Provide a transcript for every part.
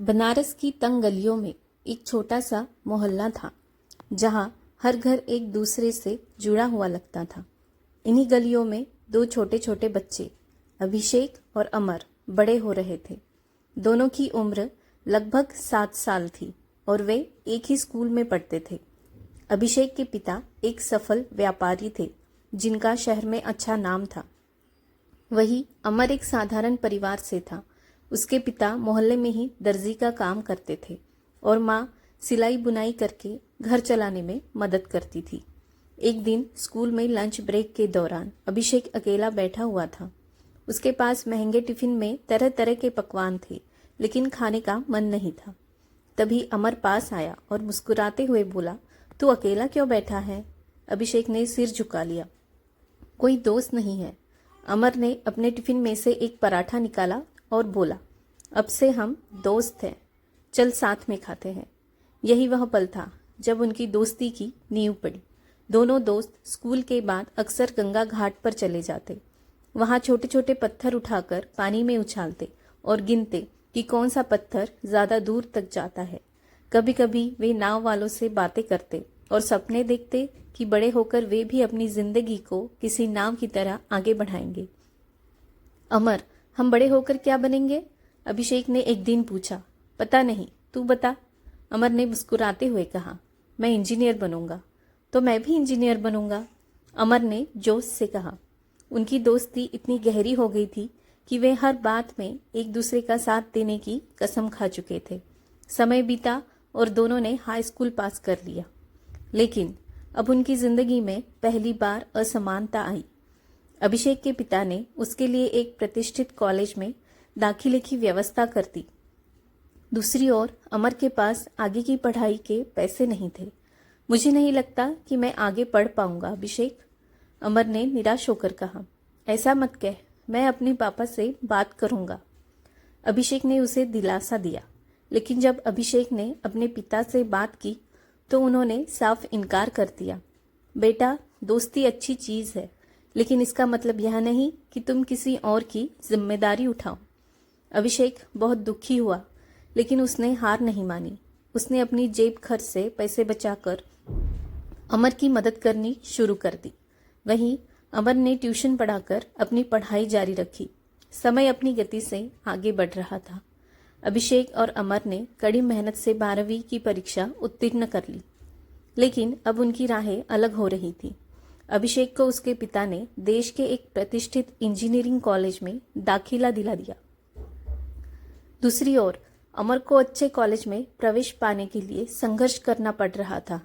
बनारस की तंग गलियों में एक छोटा सा मोहल्ला था जहां हर घर एक दूसरे से जुड़ा हुआ लगता था। इन्हीं गलियों में दो छोटे छोटे बच्चे अभिषेक और अमर बड़े हो रहे थे। दोनों की उम्र लगभग 7 साल थी और वे एक ही स्कूल में पढ़ते थे। अभिषेक के पिता एक सफल व्यापारी थे जिनका शहर में अच्छा नाम था। वही अमर एक साधारण परिवार से था। उसके पिता मोहल्ले में ही दर्जी का काम करते थे और माँ सिलाई बुनाई करके घर चलाने में मदद करती थी। एक दिन स्कूल में लंच ब्रेक के दौरान अभिषेक अकेला बैठा हुआ था। उसके पास महंगे टिफिन में तरह तरह के पकवान थे, लेकिन खाने का मन नहीं था। तभी अमर पास आया और मुस्कुराते हुए बोला, तू अकेला क्यों बैठा है? अभिषेक ने सिर झुका लिया। कोई दोस्त नहीं है। अमर ने अपने टिफिन में से एक पराठा निकाला और बोला, अब से हम दोस्त हैं, चल साथ में खाते हैं। यही वह पल था जब उनकी दोस्ती की नींव पड़ी। दोनों दोस्त स्कूल के बाद अक्सर गंगा घाट पर चले जाते। वहां छोटे छोटे पत्थर उठाकर पानी में उछालते और गिनते कि कौन सा पत्थर ज्यादा दूर तक जाता है। कभी कभी वे नाव वालों से बातें करते और सपने देखते कि बड़े होकर वे भी अपनी जिंदगी को किसी नाव की तरह आगे बढ़ाएंगे। अमर, हम बड़े होकर क्या बनेंगे? अभिषेक ने एक दिन पूछा। पता नहीं, तू बता। अमर ने मुस्कुराते हुए कहा, मैं इंजीनियर बनूंगा। तो मैं भी इंजीनियर बनूंगा, अमर ने जोश से कहा। उनकी दोस्ती इतनी गहरी हो गई थी कि वे हर बात में एक दूसरे का साथ देने की कसम खा चुके थे। समय बीता और दोनों ने हाई स्कूल पास कर लिया, लेकिन अब उनकी जिंदगी में पहली बार असमानता आई। अभिषेक के पिता ने उसके लिए एक प्रतिष्ठित कॉलेज में दाखिले की व्यवस्था कर दी। दूसरी ओर अमर के पास आगे की पढ़ाई के पैसे नहीं थे। मुझे नहीं लगता कि मैं आगे पढ़ पाऊंगा अभिषेक, अमर ने निराश होकर कहा। ऐसा मत कह, मैं अपने पापा से बात करूंगा। अभिषेक ने उसे दिलासा दिया, लेकिन जब अभिषेक ने अपने पिता से बात की तो उन्होंने साफ इनकार कर दिया। बेटा, दोस्ती अच्छी चीज है, लेकिन इसका मतलब यह नहीं कि तुम किसी और की जिम्मेदारी उठाओ। अभिषेक बहुत दुखी हुआ, लेकिन उसने हार नहीं मानी। उसने अपनी जेब खर्च से पैसे बचाकर अमर की मदद करनी शुरू कर दी। वहीं अमर ने ट्यूशन पढ़ाकर अपनी पढ़ाई जारी रखी। समय अपनी गति से आगे बढ़ रहा था। अभिषेक और अमर ने कड़ी मेहनत से 12वीं की परीक्षा उत्तीर्ण कर ली, लेकिन अब उनकी राहें अलग हो रही थी। अभिषेक को उसके पिता ने देश के एक प्रतिष्ठित इंजीनियरिंग कॉलेज में दाखिला दिला दिया। दूसरी ओर अमर को अच्छे कॉलेज में प्रवेश पाने के लिए संघर्ष करना पड़ रहा था।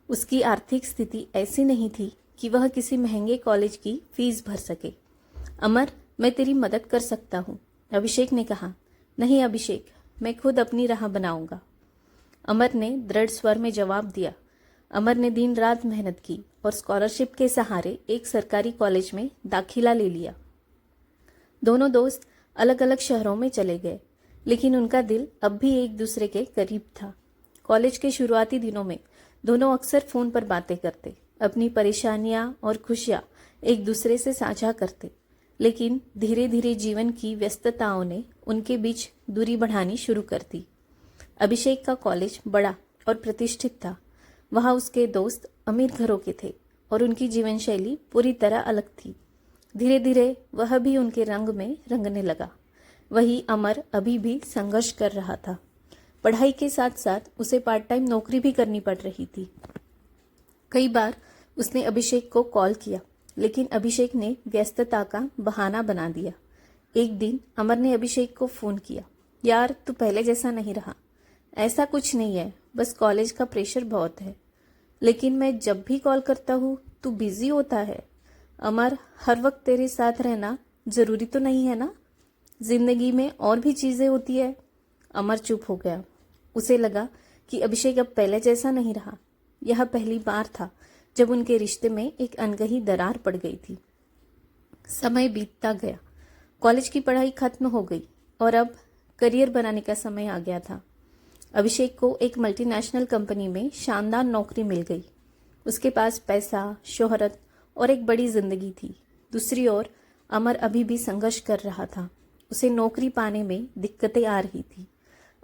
उसकी आर्थिक स्थिति ऐसी नहीं थी कि वह किसी महंगे कॉलेज की फीस भर सके। अमर, मैं तेरी मदद कर सकता हूँ, अभिषेक ने कहा। नहीं अभिषेक, मैं खुद अपनी राह बनाऊंगा, अमर ने दृढ़ स्वर में जवाब दिया। अमर ने दिन रात मेहनत की और स्कॉलरशिप के सहारे एक सरकारी कॉलेज में दाखिला ले लिया। दोनों दोस्त अलग अलग शहरों में चले गए, लेकिन उनका दिल अब भी एक दूसरे के करीब था। कॉलेज के शुरुआती दिनों में दोनों अक्सर फोन पर बातें करते, अपनी परेशानियां और खुशियां एक दूसरे से साझा करते, लेकिन धीरे धीरे जीवन की व्यस्तताओं ने उनके बीच दूरी बढ़ानी शुरू कर दी। अभिषेक का कॉलेज बड़ा और प्रतिष्ठित था। वहां उसके दोस्त अमीर घरों के थे और उनकी जीवन शैली पूरी तरह अलग थी। धीरे धीरे वह भी उनके रंग में रंगने लगा। वही अमर अभी भी संघर्ष कर रहा था। पढ़ाई के साथ साथ उसे पार्ट टाइम नौकरी भी करनी पड़ रही थी। कई बार उसने अभिषेक को कॉल किया, लेकिन अभिषेक ने व्यस्तता का बहाना बना दिया। एक दिन अमर ने अभिषेक को फोन किया। यार, तू पहले जैसा नहीं रहा। ऐसा कुछ नहीं है, बस कॉलेज का प्रेशर बहुत है। लेकिन मैं जब भी कॉल करता हूँ तू बिजी होता है। अमर, हर वक्त तेरे साथ रहना जरूरी तो नहीं है ना, जिंदगी में और भी चीजें होती है। अमर चुप हो गया। उसे लगा कि अभिषेक अब पहले जैसा नहीं रहा। यह पहली बार था जब उनके रिश्ते में एक अनकही दरार पड़ गई थी। समय बीतता गया, कॉलेज की पढ़ाई खत्म हो गई और अब करियर बनाने का समय आ गया था। अभिषेक को एक मल्टीनेशनल कंपनी में शानदार नौकरी मिल गई। उसके पास पैसा, शोहरत और एक बड़ी जिंदगी थी। दूसरी ओर अमर अभी भी संघर्ष कर रहा था। उसे नौकरी पाने में दिक्कतें आ रही थी।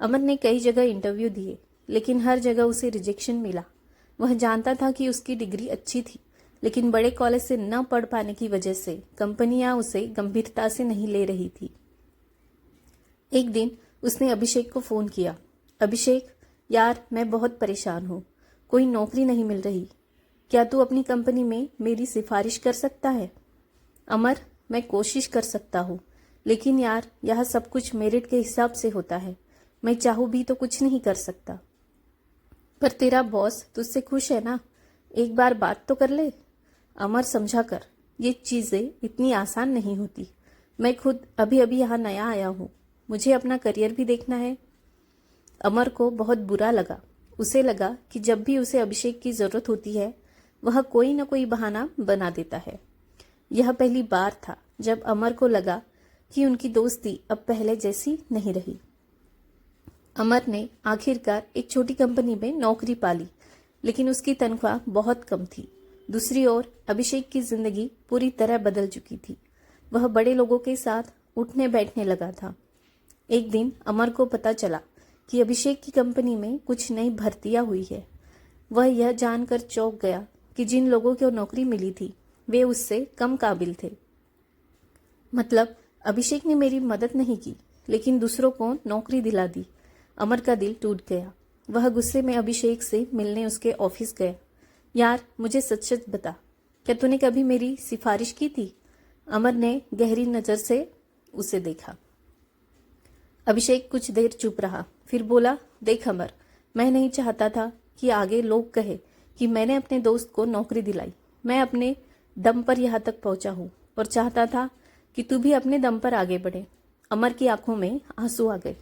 अमर ने कई जगह इंटरव्यू दिए, लेकिन हर जगह उसे रिजेक्शन मिला। वह जानता था कि उसकी डिग्री अच्छी थी, लेकिन बड़े कॉलेज से न पढ़ पाने की वजह से कंपनियां उसे गंभीरता से नहीं ले रही थी। एक दिन उसने अभिषेक को फोन किया। अभिषेक, यार मैं बहुत परेशान हूँ, कोई नौकरी नहीं मिल रही, क्या तू अपनी कंपनी में मेरी सिफारिश कर सकता है? अमर, मैं कोशिश कर सकता हूँ, लेकिन यार यह सब कुछ मेरिट के हिसाब से होता है, मैं चाहूँ भी तो कुछ नहीं कर सकता। पर तेरा बॉस तुझसे खुश है ना, एक बार बात तो कर ले। अमर, समझा कर, ये चीज़ें इतनी आसान नहीं होती। मैं खुद अभी अभी यहाँ नया आया हूँ, मुझे अपना करियर भी देखना है। अमर को बहुत बुरा लगा। उसे लगा कि जब भी उसे अभिषेक की ज़रूरत होती है वह कोई न कोई बहाना बना देता है। यह पहली बार था जब अमर को लगा कि उनकी दोस्ती अब पहले जैसी नहीं रही। अमर ने आखिरकार एक छोटी कंपनी में नौकरी पाली, लेकिन उसकी तनख्वाह बहुत कम थी। दूसरी ओर अभिषेक की जिंदगी पूरी तरह बदल चुकी थी। वह बड़े लोगों के साथ उठने बैठने लगा था। एक दिन अमर को पता चला कि अभिषेक की कंपनी में कुछ नई भर्तियां हुई है। वह यह जानकर चौंक गया कि जिन लोगों को नौकरी मिली थी वे उससे कम काबिल थे। मतलब अभिषेक ने मेरी मदद नहीं की, लेकिन दूसरों को नौकरी दिला दी। अमर का दिल टूट गया। वह गुस्से में अभिषेक से मिलने उसके ऑफिस गया। यार, मुझे सच सच बता, क्या तूने कभी मेरी सिफारिश की थी? अमर ने गहरी नजर से उसे देखा। अभिषेक कुछ देर चुप रहा, फिर बोला, देख अमर, मैं नहीं चाहता था कि आगे लोग कहे कि मैंने अपने दोस्त को नौकरी दिलाई। मैं अपने दम पर यहाँ तक पहुंचा हूँ और चाहता था कि तू भी अपने दम पर आगे बढ़े। अमर की आंखों में आंसू आ गए।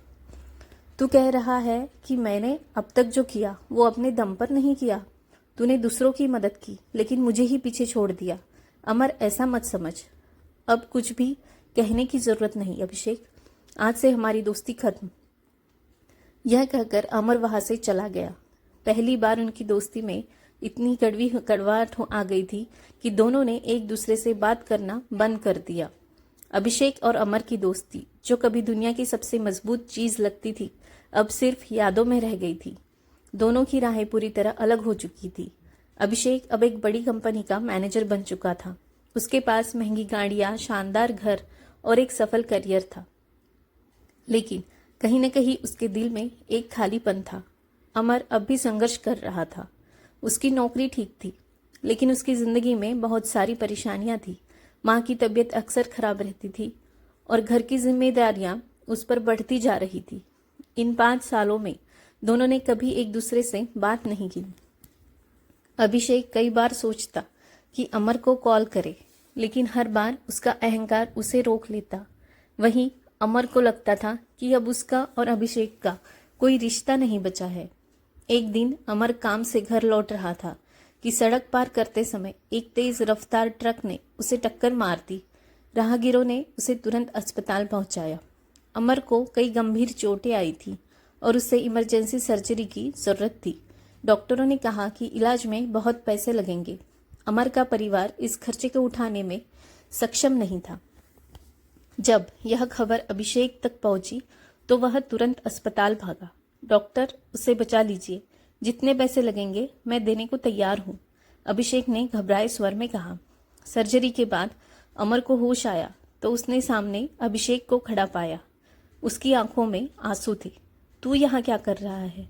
तू कह रहा है कि मैंने अब तक जो किया वो अपने दम पर नहीं किया। तूने दूसरों की मदद की, लेकिन मुझे ही पीछे छोड़ दिया। अमर, ऐसा मत समझ। अब कुछ भी कहने की जरूरत नहीं अभिषेक, आज से हमारी दोस्ती खत्म। यह कहकर अमर वहां से चला गया। पहली बार उनकी दोस्ती में इतनी कड़वी कड़वाहट आ गई थी कि दोनों ने एक दूसरे से बात करना बंद कर दिया। अभिषेक और अमर की दोस्ती, जो कभी दुनिया की सबसे मजबूत चीज लगती थी, अब सिर्फ यादों में रह गई थी। दोनों की राहें पूरी तरह अलग हो चुकी थी। अभिषेक अब एक बड़ी कंपनी का मैनेजर बन चुका था। उसके पास महंगी गाड़ियां, शानदार घर और एक सफल करियर था, लेकिन कहीं न कहीं उसके दिल में एक खालीपन था। अमर अब भी संघर्ष कर रहा था। उसकी नौकरी ठीक थी, लेकिन उसकी जिंदगी में बहुत सारी परेशानियां थी। माँ की तबीयत अक्सर खराब रहती थी और घर की जिम्मेदारियां उस पर बढ़ती जा रही थी। इन 5 सालों में दोनों ने कभी एक दूसरे से बात नहीं की। अभिषेक कई बार सोचता कि अमर को कॉल करे, लेकिन हर बार उसका अहंकार उसे रोक लेता। वहीं अमर को लगता था कि अब उसका और अभिषेक का कोई रिश्ता नहीं बचा है। एक दिन अमर काम से घर लौट रहा था कि सड़क पार करते समय एक तेज रफ्तार ट्रक ने उसे टक्कर मार दी। राहगीरों ने उसे तुरंत अस्पताल पहुंचाया। अमर को कई गंभीर चोटें आई थी और उसे इमरजेंसी सर्जरी की जरूरत थी। डॉक्टरों ने कहा कि इलाज में बहुत पैसे लगेंगे। अमर का परिवार इस खर्चे को उठाने में सक्षम नहीं था। जब यह खबर अभिषेक तक पहुंची तो वह तुरंत अस्पताल भागा। डॉक्टर, उसे बचा लीजिए, जितने पैसे लगेंगे मैं देने को तैयार हूँ, अभिषेक ने घबराए स्वर में कहा। सर्जरी के बाद अमर को होश आया तो उसने सामने अभिषेक को खड़ा पाया। उसकी आंखों में आंसू थे। तू यहाँ क्या कर रहा है?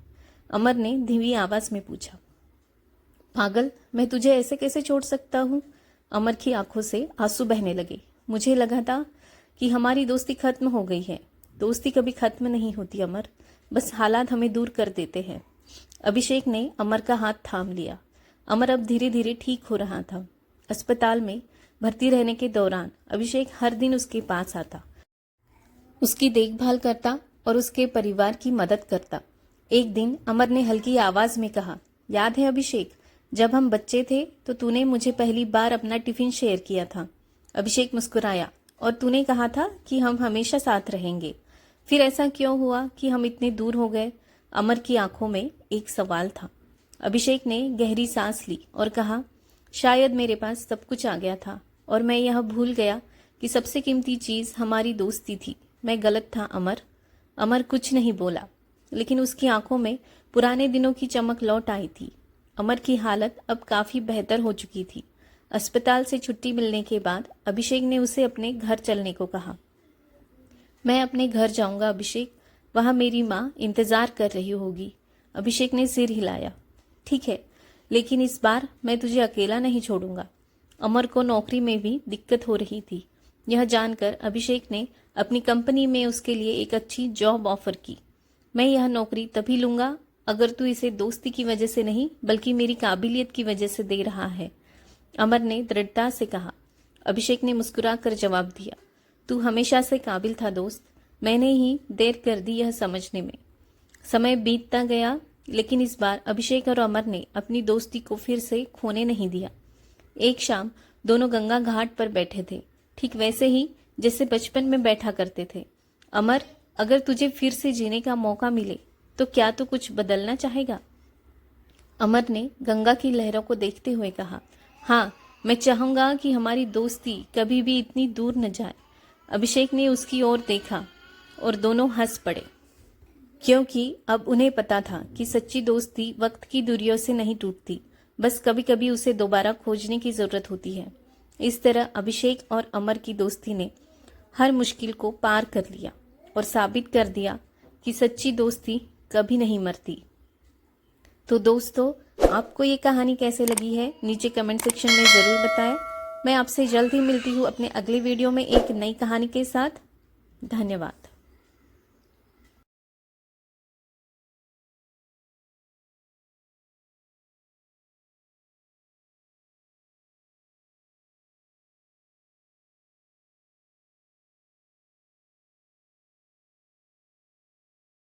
अमर ने धीमी आवाज में पूछा। पागल, मैं तुझे ऐसे कैसे छोड़ सकता हूँ? अमर की आंखों से आंसू बहने लगे। मुझे लगा था कि हमारी दोस्ती खत्म हो गई है। दोस्ती कभी खत्म नहीं होती अमर, बस हालात हमें दूर कर देते हैं। अभिषेक ने अमर का हाथ थाम लिया। अमर अब धीरे धीरे ठीक हो रहा था। अस्पताल में भर्ती रहने के दौरान अभिषेक हर दिन उसके पास आता, उसकी देखभाल करता और उसके परिवार की मदद करता। एक दिन अमर ने हल्की आवाज में कहा, याद है अभिषेक, जब हम बच्चे थे तो तूने मुझे पहली बार अपना टिफिन शेयर किया था। अभिषेक मुस्कुराया, और तूने कहा था कि हम हमेशा साथ रहेंगे। फिर ऐसा क्यों हुआ कि हम इतने दूर हो गए? अमर की आंखों में एक सवाल था। अभिषेक ने गहरी सांस ली और कहा, शायद मेरे पास सब कुछ आ गया था और मैं यह भूल गया कि सबसे कीमती चीज हमारी दोस्ती थी। मैं गलत था अमर। अमर कुछ नहीं बोला। लेकिन उसकी आंखों में पुराने दिनों की चमक लौट आई थी। अमर की हालत अब काफी बेहतर हो चुकी थी। अस्पताल से छुट्टी मिलने के बाद अभिषेक ने उसे अपने घर चलने को कहा। मैं अपने घर जाऊंगा अभिषेक, वहां मेरी माँ इंतजार कर रही होगी। अभिषेक ने सिर हिलाया। ठीक है, लेकिन इस बार मैं तुझे अकेला नहीं छोड़ूंगा। अमर को नौकरी में भी दिक्कत हो रही थी। यह जानकर अभिषेक ने अपनी कंपनी में उसके लिए एक अच्छी जॉब ऑफर की। मैं यह नौकरी तभी लूंगा अगर तू इसे दोस्ती की वजह से नहीं बल्कि मेरी काबिलियत की वजह से दे रहा है, अमर ने दृढ़ता से कहा। अभिषेक ने मुस्कुराकर जवाब दिया, तू हमेशा से काबिल था दोस्त, मैंने ही देर कर दी यह समझने में। समय बीतता गया, लेकिन इस बार अभिषेक और अमर ने अपनी दोस्ती को फिर से खोने नहीं दिया। एक शाम दोनों गंगा घाट पर बैठे थे, ठीक वैसे ही जैसे बचपन में बैठा करते थे। अमर, अगर तुझे फिर से जीने का मौका मिले तो क्या तू कुछ बदलना चाहेगा? अमर ने गंगा की लहरों को देखते हुए कहा, हाँ, मैं चाहूंगा कि हमारी दोस्ती कभी भी इतनी दूर न जाए। अभिषेक ने उसकी ओर देखा और दोनों हंस पड़े, क्योंकि अब उन्हें पता था कि सच्ची दोस्ती वक्त की दूरियों से नहीं टूटती, बस कभी कभी उसे दोबारा खोजने की जरूरत होती है। इस तरह अभिषेक और अमर की दोस्ती ने हर मुश्किल को पार कर लिया और साबित कर दिया कि सच्ची दोस्ती कभी नहीं मरती। तो दोस्तों, आपको ये कहानी कैसे लगी है नीचे कमेंट सेक्शन में ज़रूर बताएं। मैं आपसे जल्द ही मिलती हूँ अपने अगले वीडियो में एक नई कहानी के साथ। धन्यवाद।